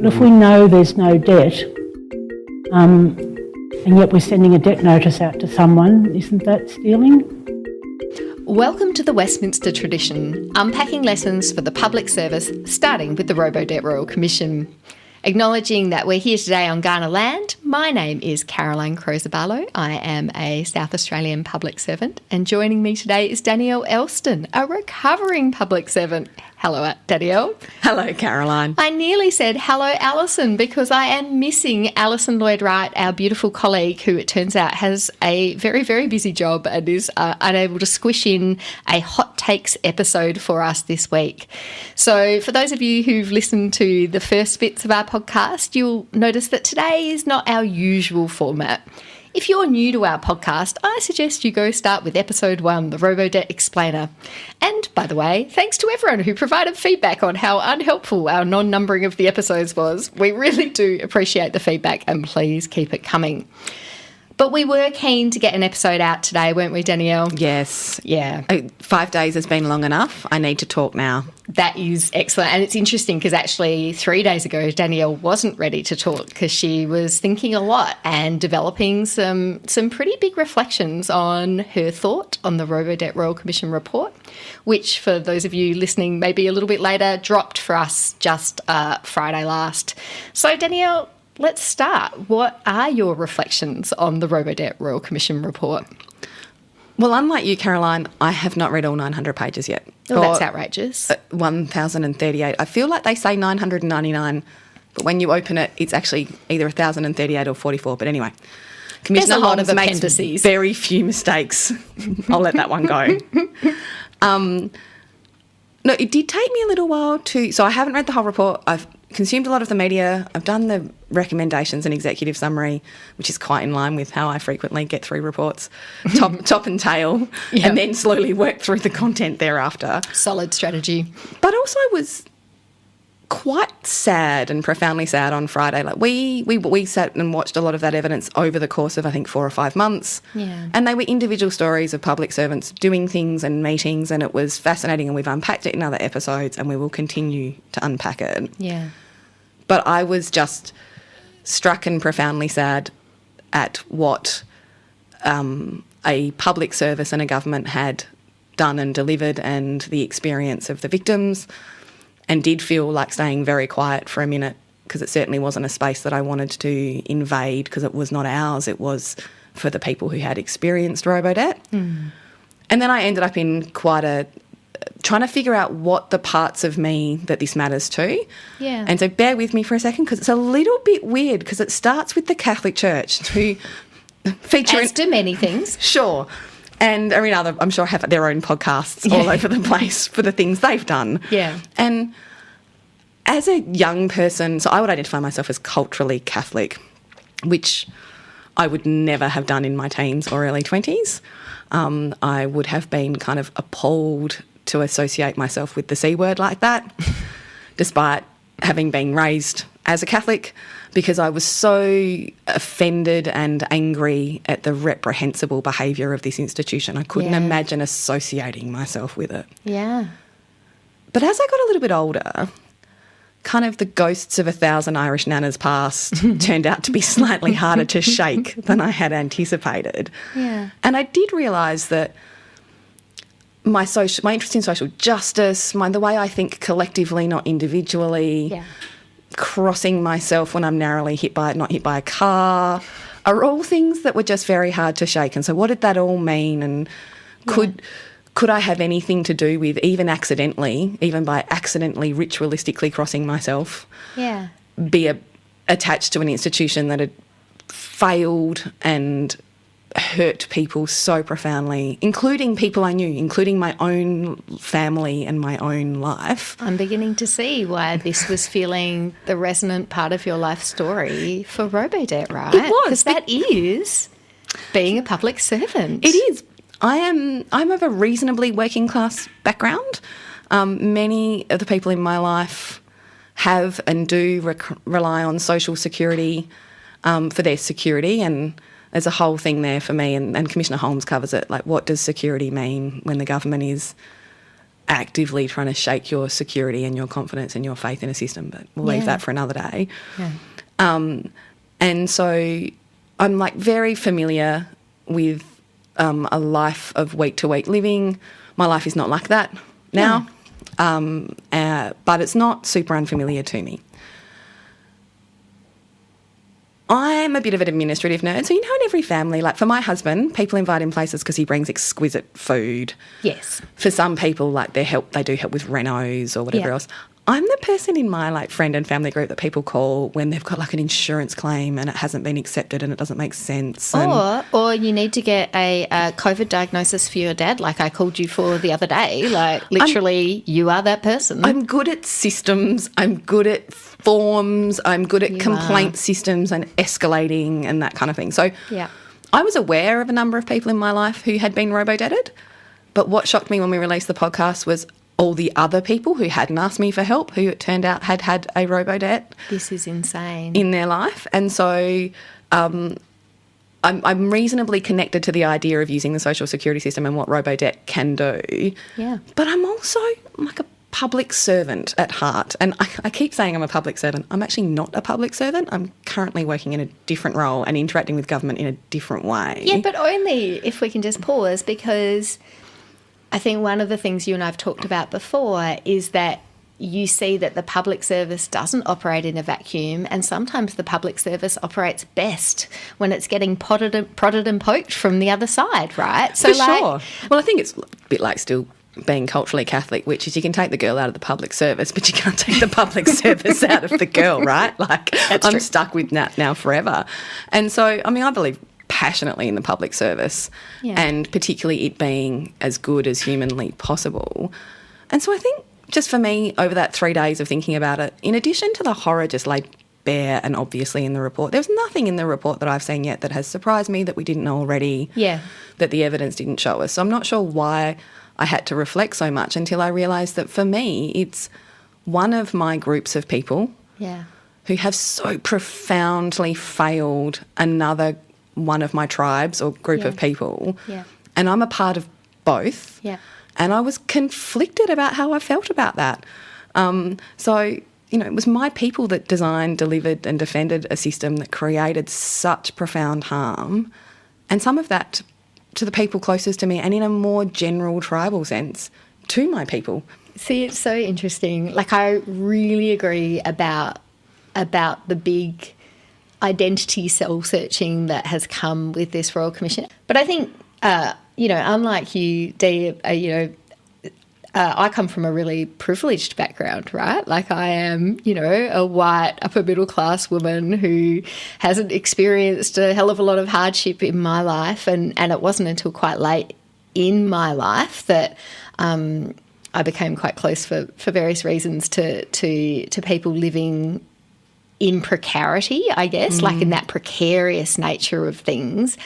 But if we know there's no debt, and yet we're sending a debt notice out to someone, isn't that stealing? Welcome to the Westminster Tradition, unpacking lessons for the public service, starting with the Robodebt Royal Commission. Acknowledging that we're here today on Kaurna land, my name is Caroline Crozabarlo. I am a South Australian public servant, and joining me today is Danielle Elston, a recovering public servant. Hello, Danielle. Hello, Caroline. I nearly said hello, Alison, because I am missing Alison Lloyd-Wright, our beautiful colleague, who it turns out has a very, very busy job and is unable to squish in a hot takes episode for us this week. So for those of you who've listened to the first bits of our podcast, you'll notice that today is not our usual format. If you're new to our podcast, I suggest you go start with episode 1, the Robodebt Explainer. And, by the way, thanks to everyone who provided feedback on how unhelpful our non-numbering of the episodes was. We really do appreciate the feedback, and please keep it coming. But we were keen to get an episode out today, weren't we, Danielle? Yes. Yeah. 5 days has been long enough. I need to talk now. That is excellent. And it's interesting because actually 3 days ago, Danielle wasn't ready to talk because she was thinking a lot and developing some pretty big reflections on her thought on the Robodebt Royal Commission report, which for those of you listening maybe a little bit later, dropped for us just Friday last. So Danielle, let's start. What are your reflections on the Robodebt Royal Commission report? Well, unlike you, Caroline, I have not read all 900 pages yet. Oh, that's outrageous. 1,038. I feel like they say 999, but when you open it, it's actually either 1,038 or 44. But anyway, Commissioner There's a lot Holmes of makes appendices. very few mistakes. I'll let that one go. No, it did take me a little while to... So I haven't read the whole report. I've consumed a lot of the media. I've done the recommendations and executive summary, which is quite in line with how I frequently get through reports, top and tail, Yep. and then slowly work through the content thereafter. Solid strategy. But also was quite sad and profoundly sad on Friday. Like we sat and watched a lot of that evidence over the course of, I think, 4 or 5 months. Yeah. And they were individual stories of public servants doing things and meetings, and it was fascinating, and we've unpacked it in other episodes and we will continue to unpack it. Yeah. But I was just struck and profoundly sad at what a public service and a government had done and delivered, and the experience of the victims, and did feel like staying very quiet for a minute, because it certainly wasn't a space that I wanted to invade, because it was not ours. It was for the people who had experienced Robodebt. Mm. And then I ended up in quite trying to figure out what the parts of me that this matters to. Yeah. And so bear with me for a second, because it's a little bit weird, because it starts with the Catholic Church, who feature... As do many things. Sure. And I mean, I'm sure have their own podcasts all over the place for the things they've done. Yeah. And as a young person, so I would identify myself as culturally Catholic, which I would never have done in my teens or early 20s. I would have been kind of appalled to associate myself with the C word like that, despite having been raised as a Catholic, because I was so offended and angry at the reprehensible behaviour of this institution. I couldn't imagine associating myself with it. Yeah. But as I got a little bit older, kind of the ghosts of 1,000 Irish nanas past turned out to be slightly harder to shake than I had anticipated. Yeah. And I did realise that my interest in social justice, the way I think collectively, not individually, crossing myself when I'm narrowly not hit by a car, are all things that were just very hard to shake. And so what did that all mean? And could I have anything to do with, even by accidentally ritualistically crossing myself, be attached to an institution that had failed and hurt people so profoundly, including people I knew, including my own family and my own life. I'm beginning to see why this was feeling the resonant part of your life story for Robodebt, right? It was. Because that is being a public servant. It is. I'm of a reasonably working class background. Many of the people in my life have and do rely on social security for their security, and there's a whole thing there for me, and Commissioner Holmes covers it, like what does security mean when the government is actively trying to shake your security and your confidence and your faith in a system, but we'll leave that for another day. Yeah. And so I'm like very familiar with a life of week-to-week living. My life is not like that now, but it's not super unfamiliar to me. I'm a bit of an administrative nerd. So, you know, in every family, like for my husband, people invite him places because he brings exquisite food. Yes. For some people, like they do help with renos or whatever else. I'm the person in my like friend and family group that people call when they've got like an insurance claim and it hasn't been accepted and it doesn't make sense. Or you need to get a COVID diagnosis for your dad, like I called you for the other day. Like literally, you are that person. I'm good at systems. I'm good at forms. I'm good at complaint systems and escalating and that kind of thing. So I was aware of a number of people in my life who had been robodebted. But what shocked me when we released the podcast was all the other people who hadn't asked me for help, who it turned out had had a robodebt. This is insane. In their life. And so I'm reasonably connected to the idea of using the social security system and what robodebt can do. Yeah. But I'm also like a public servant at heart. And I keep saying I'm a public servant. I'm actually not a public servant. I'm currently working in a different role and interacting with government in a different way. Yeah, but only if we can just pause, because I think one of the things you and I have talked about before is that you see that the public service doesn't operate in a vacuum, and sometimes the public service operates best when it's getting prodded and poked from the other side, right? So, sure. Well, I think it's a bit like still being culturally Catholic, which is you can take the girl out of the public service, but you can't take the public service out of the girl, right? Like, I'm stuck with that now forever. And so, I mean, I believe passionately in the public service and particularly it being as good as humanly possible. And so I think just for me, over that 3 days of thinking about it, in addition to the horror just laid bare and obviously in the report, there's nothing in the report that I've seen yet that has surprised me that we didn't know already, that the evidence didn't show us. So I'm not sure why I had to reflect so much until I realised that for me it's one of my groups of people who have so profoundly failed another one of my tribes or group of people, and I'm a part of both, and I was conflicted about how I felt about that. So, you know, it was my people that designed, delivered and defended a system that created such profound harm, and some of that to the people closest to me, and in a more general tribal sense, to my people. See, it's so interesting. Like, I really agree about the big identity soul-searching that has come with this Royal Commission. But I think, you know, unlike you, Dee, I come from a really privileged background, right? Like, I am, you know, a white upper middle class woman who hasn't experienced a hell of a lot of hardship in my life, and it wasn't until quite late in my life that I became quite close for various reasons to people living in precarity, I guess, like in that precarious nature of things.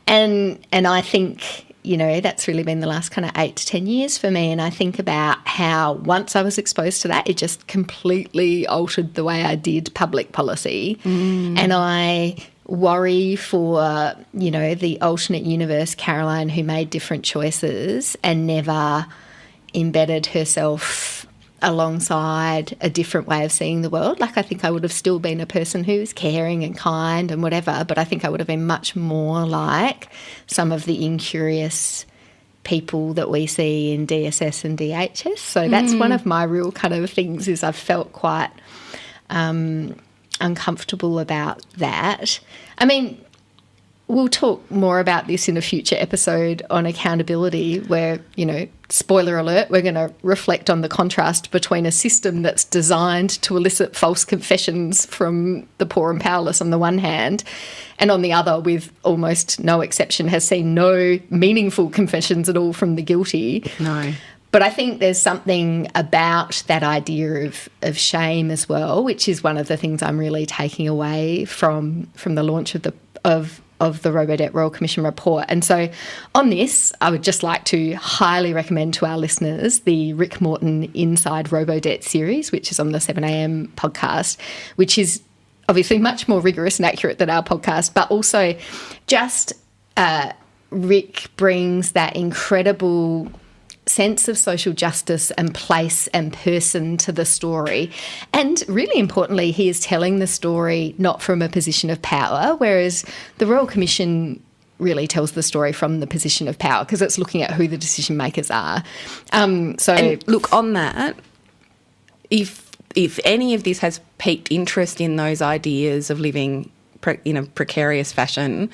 And I think, you know, that's really been the last kind of 8 to 10 years for me. And I think about how once I was exposed to that, it just completely altered the way I did public policy. And I worry for, you know, the alternate universe Caroline who made different choices and never embedded herself alongside a different way of seeing the world. Like, I think I would have still been a person who's caring and kind and whatever, but I think I would have been much more like some of the incurious people that we see in DSS and DHS. So that's one of my real kind of things, is I've felt quite uncomfortable about that. I mean, we'll talk more about this in a future episode on accountability where, you know, spoiler alert, we're going to reflect on the contrast between a system that's designed to elicit false confessions from the poor and powerless on the one hand, and on the other, with almost no exception, has seen no meaningful confessions at all from the guilty. No. But I think there's something about that idea of shame as well, which is one of the things I'm really taking away from the launch of the Robodebt Royal Commission report. And so on this, I would just like to highly recommend to our listeners the Rick Morton Inside Robodebt series, which is on the 7am podcast, which is obviously much more rigorous and accurate than our podcast, but also just Rick brings that incredible sense of social justice and place and person to the story. And really importantly, he is telling the story not from a position of power, whereas the Royal Commission really tells the story from the position of power because it's looking at who the decision makers are. And look, on that, if any of this has piqued interest in those ideas of living in a precarious fashion,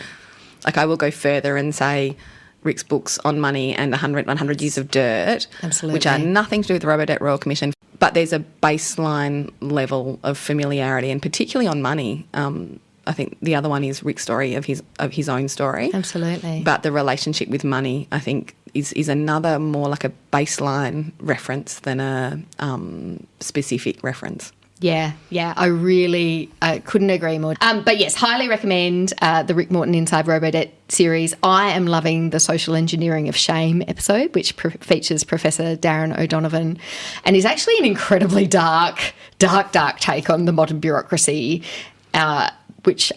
like I will go further and say Rick's books on money and 100 Years of Dirt, absolutely, which are nothing to do with the Robodebt Royal Commission, but there's a baseline level of familiarity, and particularly on money. I think the other one is Rick's story of his own story. Absolutely. But the relationship with money, I think, is another more like a baseline reference than a specific reference. Yeah, I couldn't agree more. But yes, highly recommend the Rick Morton Inside Robodebt series. I am loving the Social Engineering of Shame episode, which features Professor Darren O'Donovan, and is actually an incredibly dark take on the modern bureaucracy, which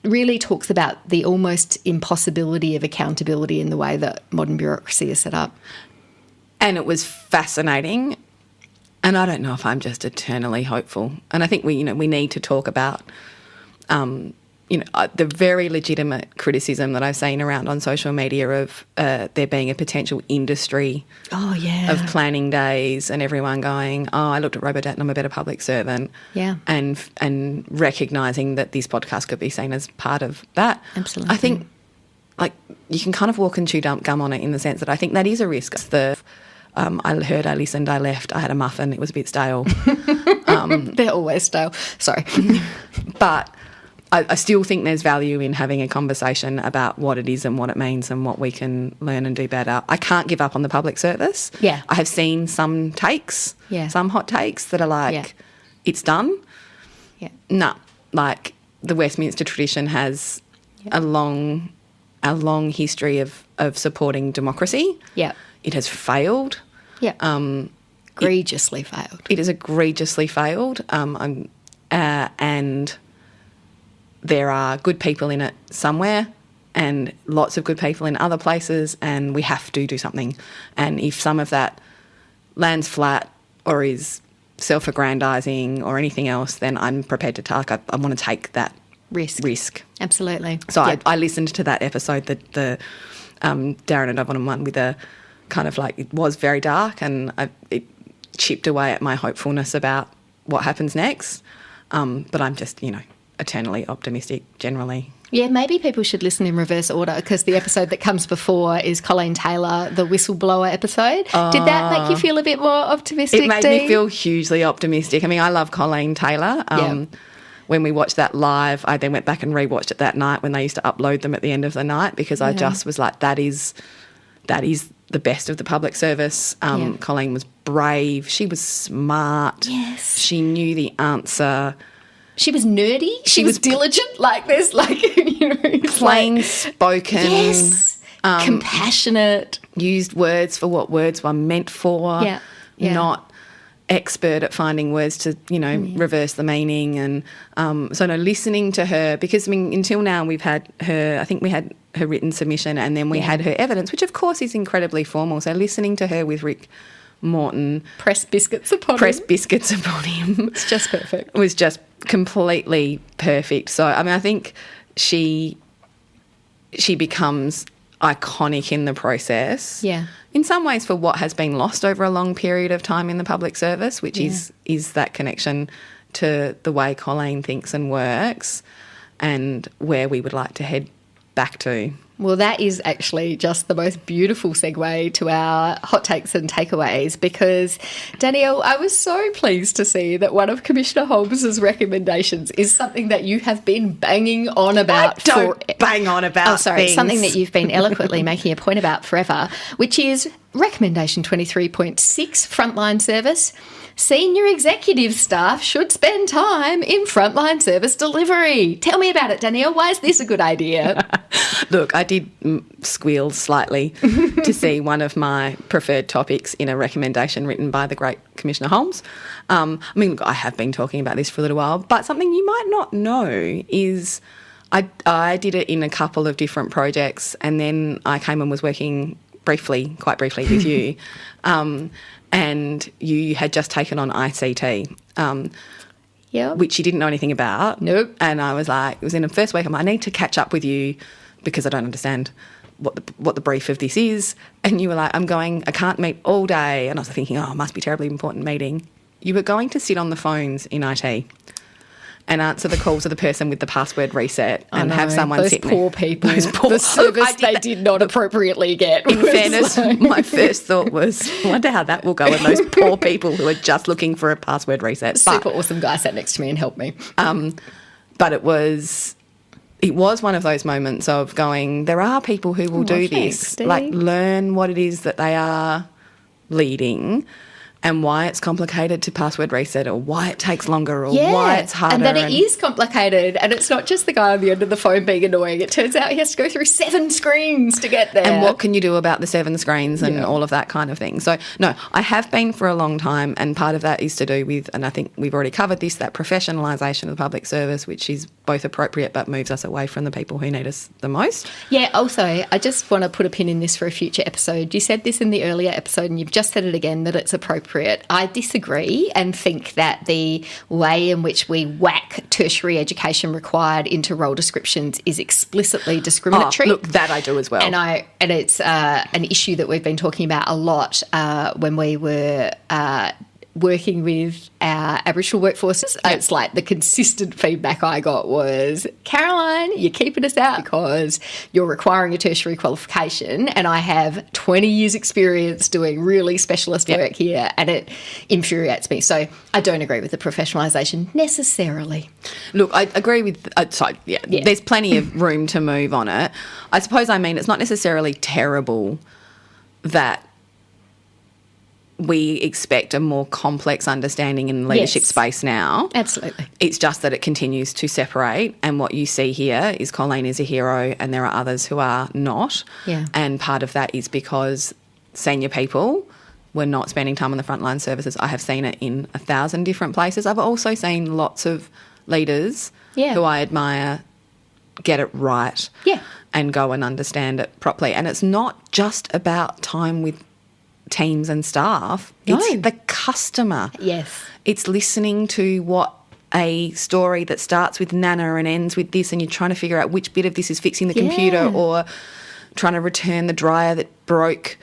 really talks about the almost impossibility of accountability in the way that modern bureaucracy is set up. And it was fascinating. And I don't know if I'm just eternally hopeful. And I think we need to talk about, the very legitimate criticism that I've seen around on social media of there being a potential industry of planning days and everyone going, I looked at Robodebt and I'm a better public servant. Yeah. And recognising that this podcast could be seen as part of that. Absolutely. I think, like, you can kind of walk and chew gum on it in the sense that I think that is a risk. I heard, I listened, I left, I had a muffin, it was a bit stale. They're always stale. Sorry. But I still think there's value in having a conversation about what it is and what it means and what we can learn and do better. I can't give up on the public service. Yeah. I have seen some takes, some hot takes that are like, it's done. Yeah. No, like the Westminster tradition has a long history of supporting democracy. Yeah. It has failed. Yeah. Egregiously failed. It has egregiously failed. And there are good people in it somewhere and lots of good people in other places, and we have to do something. And if some of that lands flat or is self-aggrandising or anything else, then I'm prepared to take. I want to take that risk. Absolutely. So I listened to that episode, the Darren O'Donovan one, with a kind of like, it was very dark, and it chipped away at my hopefulness about what happens next. But I'm just, eternally optimistic generally. Yeah, maybe people should listen in reverse order, because the episode that comes before is Colleen Taylor, the whistleblower episode. Did that make you feel a bit more optimistic, It made me feel hugely optimistic. I mean, I love Colleen Taylor. When we watched that live, I then went back and rewatched it that night when they used to upload them at the end of the night, because I just was like, that is the best of the public service. Colleen was brave. She was smart. Yes. She knew the answer. She was nerdy. She was diligent. Like, there's plain spoken. Yes. Compassionate. Used words for what words were meant for. Yeah. Not expert at finding words to, reverse the meaning. And listening to her, because, until now we've had her, I think we had her written submission and then we had her evidence, which of course is incredibly formal. So listening to her with Rick Morton. Press biscuits upon him. It's just perfect. Was just completely perfect. So, I think she becomes iconic in the process. Yeah. In some ways for what has been lost over a long period of time in the public service, which is that connection to the way Colleen thinks and works and where we would like to head back to. Well, that is actually just the most beautiful segue to our hot takes and takeaways, because, Danielle, I was so pleased to see that one of Commissioner Holmes's recommendations is something that you have been banging on about. Bang on about things. Something that you've been eloquently making a point about forever, which is recommendation 23.6, frontline service. Senior executive staff should spend time in frontline service delivery. Tell me about it, Danielle. Why is this a good idea? Look, I did squeal slightly to see one of my preferred topics in a recommendation written by the great Commissioner Holmes. Look, I have been talking about this for a little while, but something you might not know is I did it in a couple of different projects, and then I came and was working quite briefly with you, and you had just taken on ICT, which you didn't know anything about. Nope. And I was like, it was in the first week, I need to catch up with you because I don't understand what the brief of this is. And you were like, I can't meet all day. And I was thinking, it must be a terribly important meeting. You were going to sit on the phones in IT and answer the calls of the person with the password reset and have someone sit there. Those poor people. The service they did not appropriately get. In fairness, my first thought was, I wonder how that will go and those poor people who are just looking for a password reset. Super awesome guy sat next to me and helped me. But it was one of those moments of going, there are people who will do this, Steve. like learn what it is that they are leading and why it's complicated to password reset or why it takes longer or why it's harder. And that it is complicated and it's not just the guy on the end of the phone being annoying. It turns out he has to go through 7 screens to get there. And what can you do about the 7 screens and all of that kind of thing? So, no, I have been for a long time, and part of that is to do with, and I think we've already covered this, that professionalisation of the public service, which is both appropriate but moves us away from the people who need us the most. Yeah, also, I just want to put a pin in this for a future episode. You said this in the earlier episode and you've just said it again, that it's appropriate. I disagree and think that the way in which we whack tertiary education required into role descriptions is explicitly discriminatory. Look, that I do as well. And it's an issue that we've been talking about a lot when we were working with our Aboriginal workforces. It's like the consistent feedback I got was, Caroline, you're keeping us out because you're requiring a tertiary qualification, and I have 20 years experience doing really specialist work here, and it infuriates me. So I don't agree with the professionalisation necessarily. Look, I agree with, there's plenty of room to move on it. I suppose, it's not necessarily terrible that we expect a more complex understanding in the leadership space now. Absolutely. It's just that it continues to separate, and what you see here is Colleen is a hero and there are others who are not. Yeah. And part of that is because senior people were not spending time on the frontline services. I have seen it in 1,000 different places. I've also seen lots of leaders who I admire get it right and go and understand it properly. And it's not just about time with teams and staff. It's the customer. Yes. It's listening to what a story that starts with Nana and ends with this, and you're trying to figure out which bit of this is fixing the computer or trying to return the dryer that broke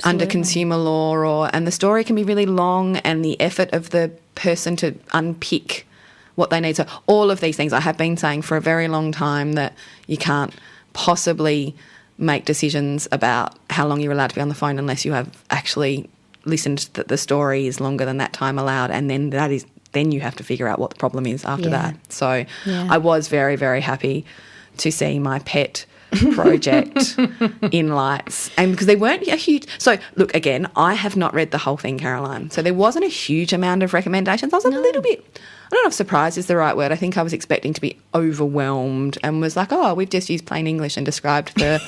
under consumer law, and the story can be really long, and the effort of the person to unpick what they need. So all of these things, I have been saying for a very long time that you can't possibly make decisions about how long you're allowed to be on the phone unless you have actually listened that the story is longer than that time allowed, and then you have to figure out what the problem is after that. So I was very, very happy to see my pet project in lights, and because they weren't a huge. So look, again, I have not read the whole thing, Caroline, so there wasn't a huge amount of recommendations. I was a little bit, I don't know if surprised is the right word. I think I was expecting to be overwhelmed and was like, we've just used plain English and described the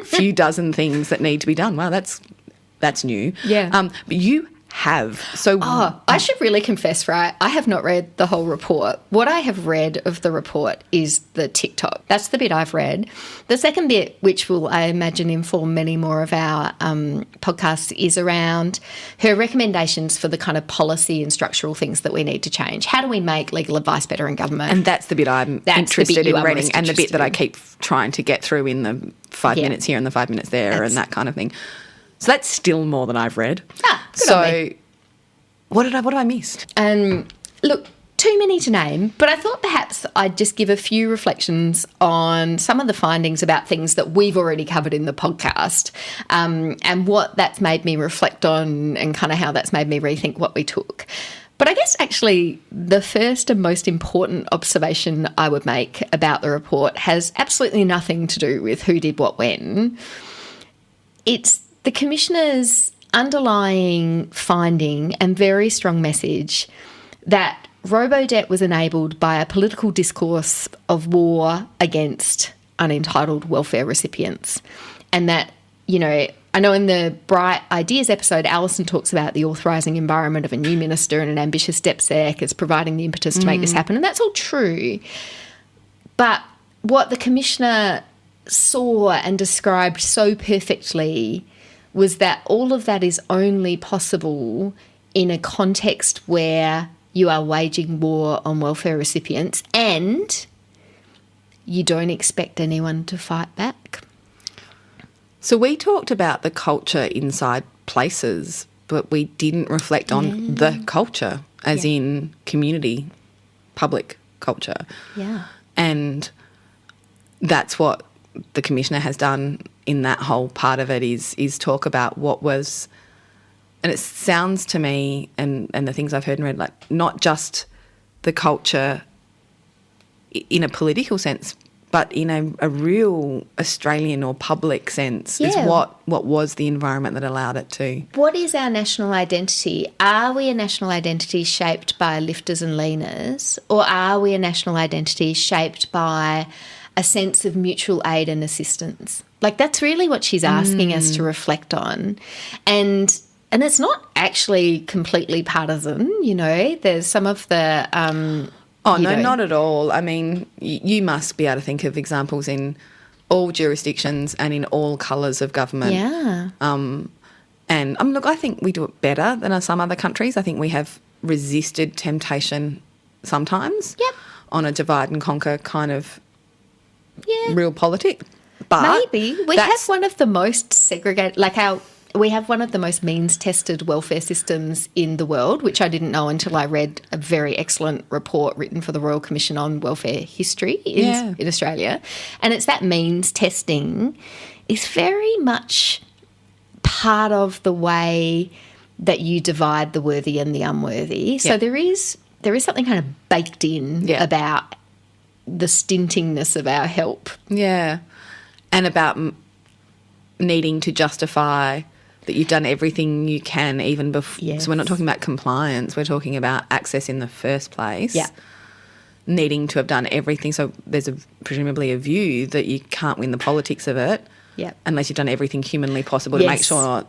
few dozen things that need to be done. Wow, that's new. Yeah. But you have. So I should really confess, right? I have not read the whole report. What I have read of the report is the TikTok. That's the bit I've read. The second bit, which will, I imagine, inform many more of our podcasts, is around her recommendations for the kind of policy and structural things that we need to change. How do we make legal advice better in government? And that's the bit I'm interested in reading, and the bit that I keep trying to get through in the 5 minutes here and the 5 minutes there and that kind of thing. So that's still more than I've read. Good on me. What have I missed? Look, too many to name, but I thought perhaps I'd just give a few reflections on some of the findings about things that we've already covered in the podcast, and what that's made me reflect on, and kind of how that's made me rethink what we took. But I guess actually the first and most important observation I would make about the report has absolutely nothing to do with who did what when. It's the Commissioner's underlying finding and very strong message that Robodebt was enabled by a political discourse of war against unentitled welfare recipients. And that, I know in the Bright Ideas episode, Alison talks about the authorising environment of a new minister and an ambitious DepSec as providing the impetus to make this happen. And that's all true. But what the Commissioner saw and described so perfectly was that all of that is only possible in a context where you are waging war on welfare recipients and you don't expect anyone to fight back. So we talked about the culture inside places, but we didn't reflect on the culture, as in community, public culture. Yeah. And that's what the Commissioner has done in that whole part of it is talk about what was, and it sounds to me, and the things I've heard and read, like not just the culture in a political sense, but in a real Australian or public sense is what was the environment that allowed it to. What is our national identity? Are we a national identity shaped by lifters and leaners, or are we a national identity shaped by a sense of mutual aid and assistance? Like, that's really what she's asking us to reflect on. And it's not actually completely partisan, you know. There's some of the not at all. I mean, you must be able to think of examples in all jurisdictions and in all colours of government. Yeah. And look, I think we do it better than some other countries. I think we have resisted temptation sometimes on a divide and conquer kind of real politic. But maybe we have one of the most segregated, we have one of the most means-tested welfare systems in the world, which I didn't know until I read a very excellent report written for the Royal Commission on Welfare History in Australia. And it's that means testing is very much part of the way that you divide the worthy and the unworthy. So there is something kind of baked in about the stintingness of our help. Yeah. And about needing to justify that you've done everything you can even before. Yes. So we're not talking about compliance. We're talking about access in the first place. Yeah. Needing to have done everything. So there's presumably a view that you can't win the politics of it unless you've done everything humanly possible to make sure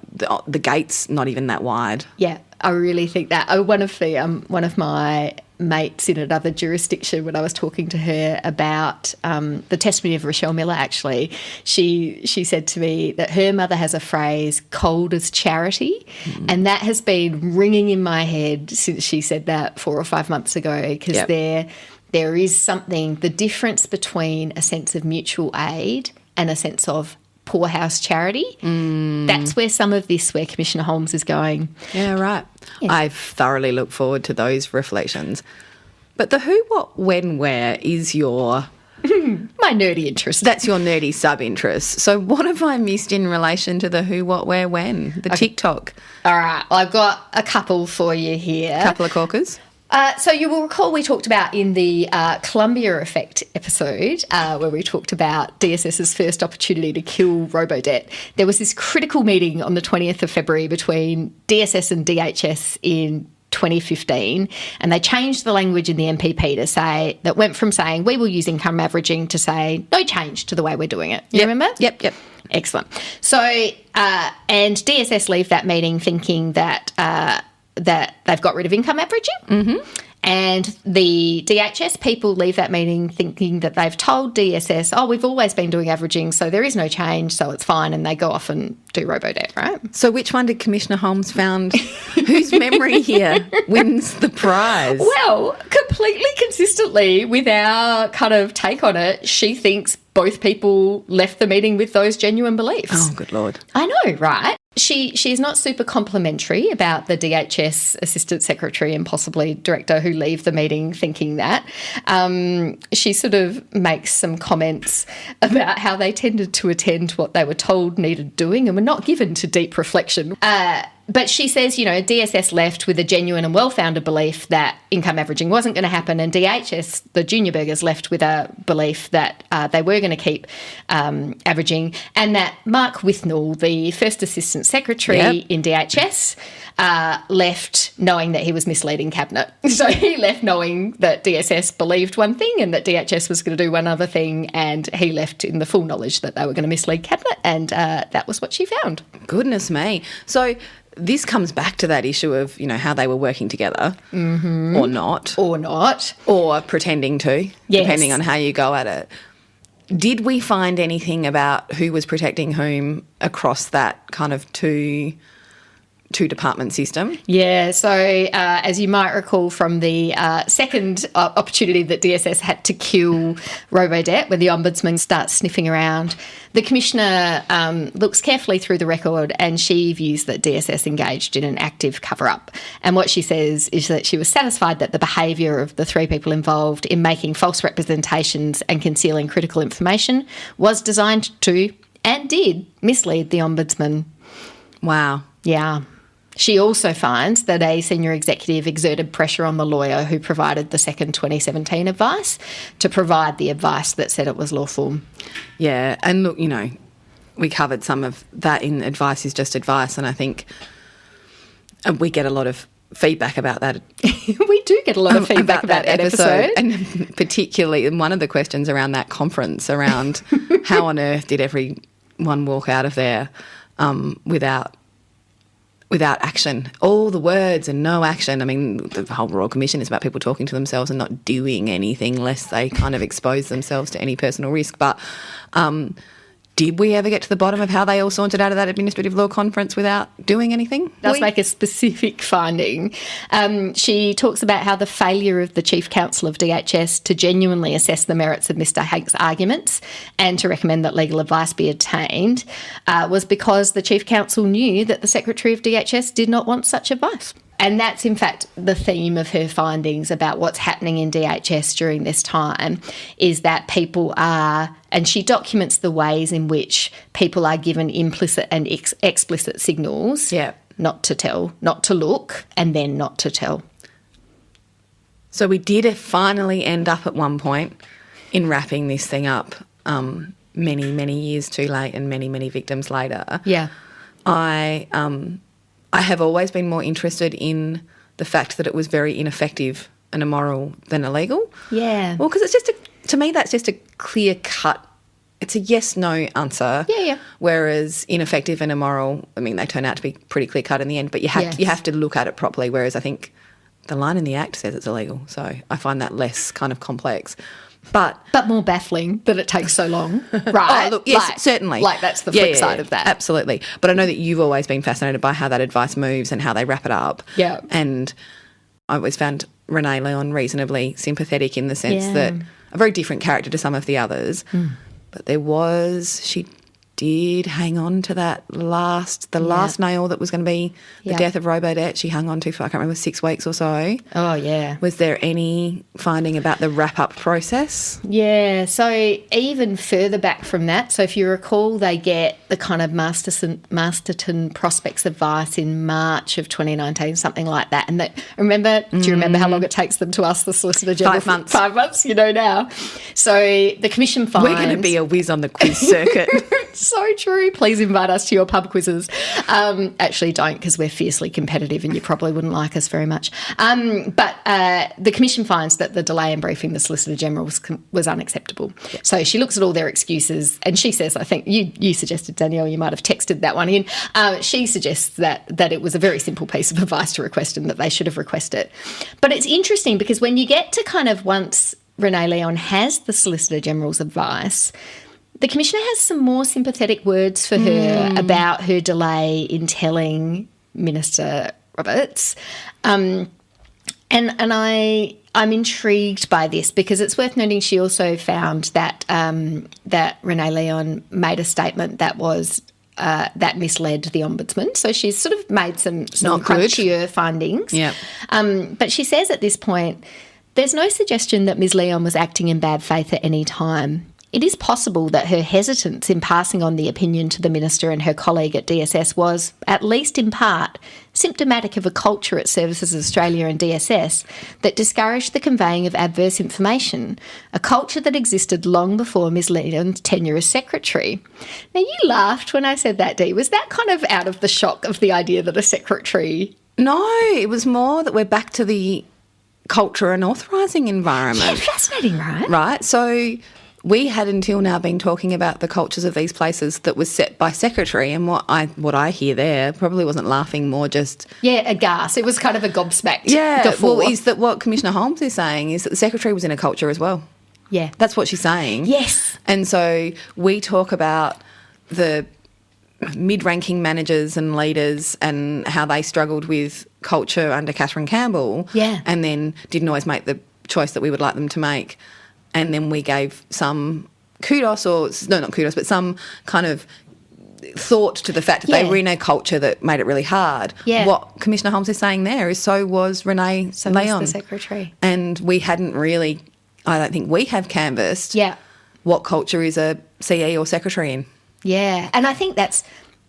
the gate's not even that wide. Yeah, I really think that. One of my mates in another jurisdiction, when I was talking to her about the testimony of Rochelle Miller, actually, she said to me that her mother has a phrase, cold as charity, and that has been ringing in my head since she said that 4 or 5 months ago, because there is something, the difference between a sense of mutual aid and a sense of poorhouse charity. That's where some of this, where Commissioner Holmes is going. Yeah, right. Yeah. I've thoroughly looked forward to those reflections. But the who, what, when, where is your... my nerdy interest. That's your nerdy sub-interest. So what have I missed in relation to the who, what, where, when? The TikTok. All right. Well, I've got a couple for you here. A couple of corkers. So you will recall we talked about in the Columbia Effect episode where we talked about DSS's first opportunity to kill Robodebt. There was this critical meeting on the 20th of February between DSS and DHS in 2015, and they changed the language in the MPP to say, that went from saying we will use income averaging to say no change to the way we're doing it. You remember? Yep. Excellent. So, and DSS leave that meeting thinking that that they've got rid of income averaging. And the DHS people leave that meeting thinking that they've told DSS, oh, we've always been doing averaging, so there is no change, so it's fine, and they go off and do Robodebt, right? So which one did Commissioner Holmes found whose memory here wins the prize? Well, completely consistently with our kind of take on it, she thinks both people left the meeting with those genuine beliefs. Oh, good Lord. I know, right? She's not super complimentary about the DHS Assistant Secretary and possibly Director who leave the meeting thinking that. She sort of makes some comments about how they tended to attend what they were told needed doing and were not given to deep reflection. But she says, you know, DSS left with a genuine and well-founded belief that income averaging wasn't going to happen, and DHS, the junior burgers, left with a belief that they were going to keep averaging, and that Mark Withnell, the First Assistant Secretary in DHS, left knowing that he was misleading Cabinet. So he left knowing that DSS believed one thing and that DHS was going to do one other thing, and he left in the full knowledge that they were going to mislead Cabinet, and that was what she found. Goodness me. So this comes back to that issue of, you know, how they were working together or not. Or not. Or pretending to, depending on how you go at it. Did we find anything about who was protecting whom across that kind of two-department system? Yeah, so as you might recall from the second opportunity that DSS had to kill Robodebt, where the Ombudsman starts sniffing around, the Commissioner looks carefully through the record and she views that DSS engaged in an active cover-up. And what she says is that she was satisfied that the behaviour of the three people involved in making false representations and concealing critical information was designed to, and did, mislead the Ombudsman. Wow. Yeah. She also finds that a senior executive exerted pressure on the lawyer who provided the second 2017 advice to provide the advice that said it was lawful. Yeah, and look, we covered some of that in Advice is Just Advice, and I think we get a lot of feedback about that. We do get a lot of feedback about that episode. And particularly one of the questions around that conference, around how on earth did everyone walk out of there without action, all the words and no action. I mean, the whole Royal Commission is about people talking to themselves and not doing anything lest they kind of expose themselves to any personal risk. But did we ever get to the bottom of how they all sauntered out of that administrative law conference without doing anything? Does make a specific finding. She talks about how the failure of the Chief Counsel of DHS to genuinely assess the merits of Mr Haig's arguments and to recommend that legal advice be obtained was because the Chief Counsel knew that the Secretary of DHS did not want such advice. And that's, in fact, the theme of her findings about what's happening in DHS during this time, is that people are, and she documents the ways in which people are given implicit and explicit signals not to tell, not to look, and then not to tell. So we did finally end up at one point in wrapping this thing up many, many years too late and many, many victims later. Yeah. I have always been more interested in the fact that it was very ineffective and immoral than illegal. Yeah. Well, because to me, that's just a clear cut. It's a yes/no answer. Yeah. Whereas ineffective and immoral, I mean, they turn out to be pretty clear cut in the end, but you have to look at it properly. Whereas I think the line in the Act says it's illegal, so I find that less kind of complex. But more baffling that it takes so long, right? Oh, look, yes, certainly. Like that's the flip side of that. Absolutely. But I know that you've always been fascinated by how that advice moves and how they wrap it up. Yeah. And I always found Renee Leon reasonably sympathetic in the sense that a very different character to some of the others. But she did hang on to that last nail that was going to be the death of Robodebt. She hung on to for, I can't remember, 6 weeks or so. Oh, yeah. Was there any finding about the wrap-up process? Yeah, so even further back from that, so if you recall, they get the kind of Masterton Prospects advice in March of 2019, something like that. And do you remember how long it takes them to ask the Solicitor General? 5 months. 5 months, now. So the Commission finds... We're going to be a whiz on the quiz circuit. So true. Please invite us to your pub quizzes. Actually, don't, because we're fiercely competitive and you probably wouldn't like us very much. But the Commission finds that the delay in briefing the Solicitor General was unacceptable. Yep. So she looks at all their excuses and she says, I think you suggested, Danielle, you might have texted that one in. She suggests that it was a very simple piece of advice to request and that they should have requested it. But it's interesting because when you get to kind of once Renee Leon has the Solicitor General's advice, the Commissioner has some more sympathetic words for her about her delay in telling Minister Roberts. And I'm intrigued by this because it's worth noting she also found that that Renee Leon made a statement that was that misled the Ombudsman. So she's sort of made some crunchier findings. Yeah. But she says at this point, there's no suggestion that Ms Leon was acting in bad faith at any time. It is possible that her hesitance in passing on the opinion to the Minister and her colleague at DSS was, at least in part, symptomatic of a culture at Services Australia and DSS that discouraged the conveying of adverse information, a culture that existed long before Ms Leon's tenure as Secretary. Now, you laughed when I said that, Dee. Was that kind of out of the shock of the idea that a Secretary... No, it was more that we're back to the culture and authorising environment. Yeah, fascinating, right? Right, so... We had until now been talking about the cultures of these places that was set by Secretary, and what I hear there probably wasn't laughing, more just... Yeah, aghast. It was kind of a gobsmacked Yeah, guffaw. well, is that what Commissioner Holmes is saying is that the Secretary was in a culture as well. Yeah. That's what she's saying. Yes. And so we talk about the mid-ranking managers and leaders and how they struggled with culture under Catherine Campbell, and then didn't always make the choice that we would like them to make. And then we gave some kudos, or no, not kudos, but some kind of thought to the fact that they were in a culture that made it really hard. Yeah. What Commissioner Holmes is saying there is so was Renee Leon. Was the secretary. And we hadn't really, I don't think we have canvassed what culture is a CE or secretary in. Yeah, and I think that's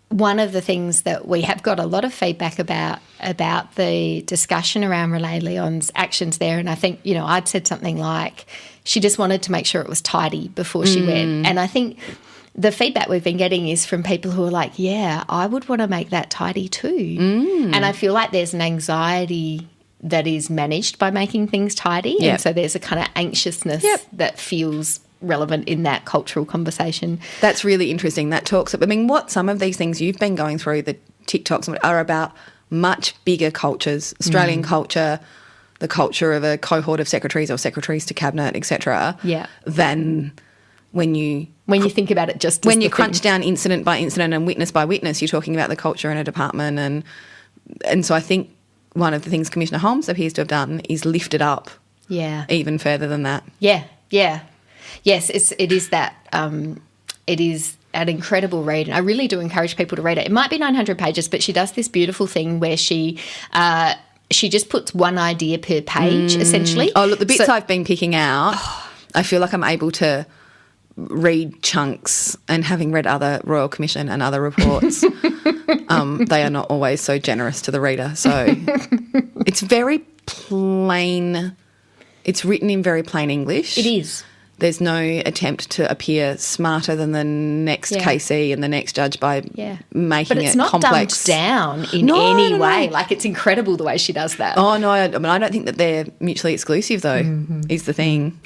one of the things that we have got a lot of feedback about the discussion around Renee Leon's actions there. And I think, you know, I'd said something like she just wanted to make sure it was tidy before she went. And I think the feedback we've been getting is from people who are like, yeah, I would want to make that tidy too. And I feel like there's an anxiety that is managed by making things tidy. And so there's a kind of anxiousness that feels relevant in that cultural conversation. That's really interesting. That talks, I mean, what some of these things you've been going through, the TikToks, are about much bigger cultures, Australian culture, the culture of a cohort of secretaries or secretaries to cabinet, etc. Than when you think about it just when you crunch down incident by incident and witness by witness, you're talking about the culture in a department. And so I think one of the things Commissioner Holmes appears to have done is lifted up even further than that. Yes, it is that. It is an incredible read, and I really do encourage people to read it. It might be 900 pages, but she does this beautiful thing where she just puts one idea per page, essentially. Oh, look, the bits I've been picking out, I feel like I'm able to read chunks, and having read other Royal Commission and other reports, they are not always so generous to the reader. So it's very plain. It's written in very plain English. It is. There's no attempt to appear smarter than the next KC and the next judge by making it complex. But it's not dumbed down in any way. Like, it's incredible the way she does that. Oh, no, I mean, I don't think that they're mutually exclusive, though, is the thing.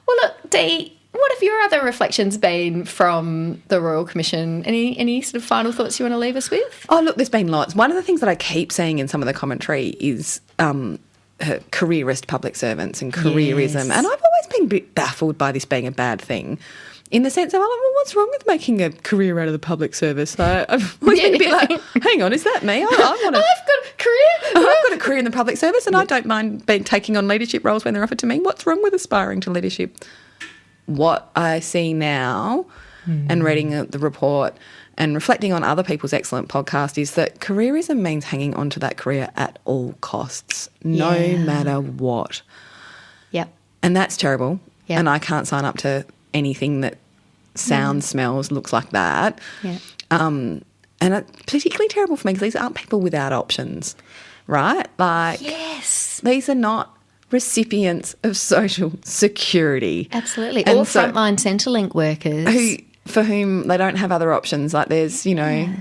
Well, look, Dee, what have your other reflections been from the Royal Commission? Any sort of final thoughts you want to leave us with? Oh, look, there's been lots. One of the things that I keep seeing in some of the commentary is careerist public servants and careerism. And I've always been a bit baffled by this being a bad thing, in the sense of, well, what's wrong with making a career out of the public service? I've always been a bit like, hang on, is that me? I've got a career. I've got a career in the public service, and I don't mind taking on leadership roles when they're offered to me. What's wrong with aspiring to leadership? What I see now, and reading the report and reflecting on other people's excellent podcast, is that careerism means hanging on to that career at all costs, no matter what. Yep. And that's terrible. Yep. And I can't sign up to anything that sounds, smells, looks like that. Yeah. And it's particularly terrible for me because these aren't people without options, right? Like, these are not recipients of social security. Absolutely. Or frontline Centrelink workers. For whom they don't have other options. Like, there's, you know,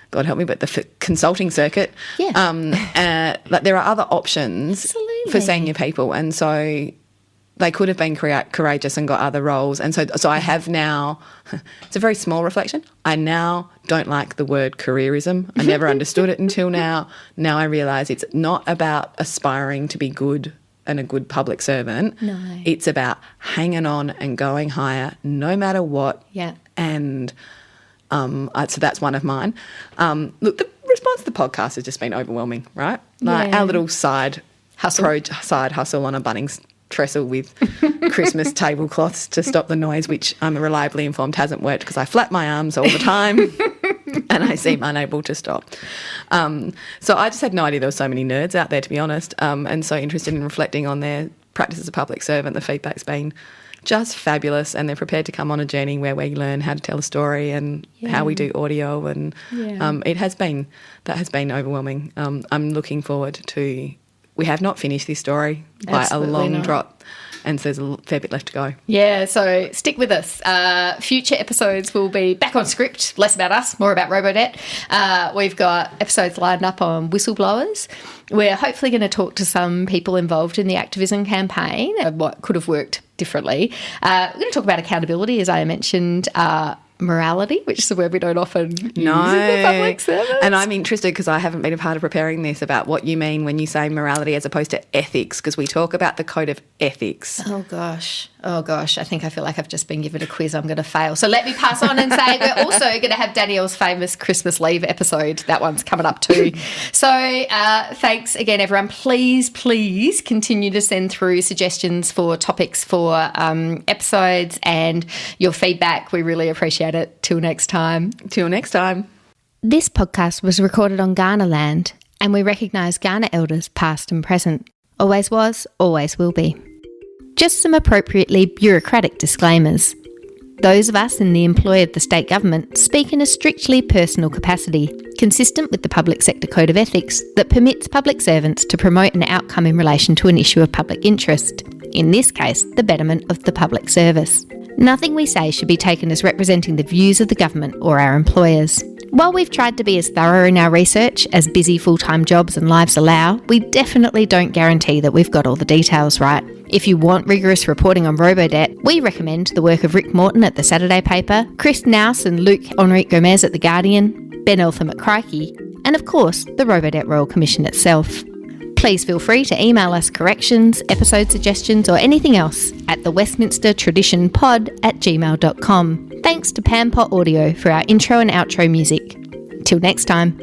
God help me, but the consulting circuit. Like, there are other options for senior people, and so they could have been courageous and got other roles. And so I have now, it's a very small reflection, I now don't like the word careerism. I never understood it until now. Now I realise it's not about aspiring to be good and a good public servant. No. It's about hanging on and going higher no matter what. Yeah. And so that's one of mine. Look, the response to the podcast has just been overwhelming, right? Like, our little side hustle on a Bunnings trestle with Christmas tablecloths to stop the noise, which I'm reliably informed hasn't worked because I flap my arms all the time and I seem unable to stop. So I just had no idea there were so many nerds out there, to be honest, and so interested in reflecting on their practice as a public servant. The feedback's been just fabulous, and they're prepared to come on a journey where we learn how to tell a story and how we do audio, and that has been overwhelming. I'm looking forward to... We have not finished this story by a long drop, and so there's a fair bit left to go. Yeah, so stick with us. Future episodes will be back on script, less about us, more about Robodebt. We've got episodes lined up on whistleblowers. We're hopefully going to talk to some people involved in the activism campaign and what could have worked differently. We're going to talk about accountability, as I mentioned. morality, which is a word we don't often use in No. the public service. And I'm interested, because I haven't been a part of preparing this, about what you mean when you say morality as opposed to ethics, because we talk about the code of ethics. Oh, gosh. I think I feel like I've just been given a quiz I'm going to fail. So let me pass on and say we're also going to have Danielle's famous Christmas leave episode. That one's coming up too. So thanks again, everyone. Please continue to send through suggestions for topics for episodes and your feedback. We really appreciate it. Till next time. Till next time. This podcast was recorded on Kaurna land, and we recognise Kaurna elders past and present. Always was, always will be. Just some appropriately bureaucratic disclaimers. Those of us in the employ of the state government speak in a strictly personal capacity, consistent with the Public Sector Code of Ethics that permits public servants to promote an outcome in relation to an issue of public interest, in this case, the betterment of the public service. Nothing we say should be taken as representing the views of the government or our employers. While we've tried to be as thorough in our research as busy full-time jobs and lives allow, we definitely don't guarantee that we've got all the details right. If you want rigorous reporting on Robodebt, we recommend the work of Rick Morton at the Saturday Paper, Chris Nouse and Luc Henrique Gomez at the Guardian, Ben Eltham at Crikey, and of course, the Robodebt Royal Commission itself. Please feel free to email us corrections, episode suggestions or anything else at thewestminstertraditionpod@gmail.com. Thanks to Pampot Audio for our intro and outro music. Till next time.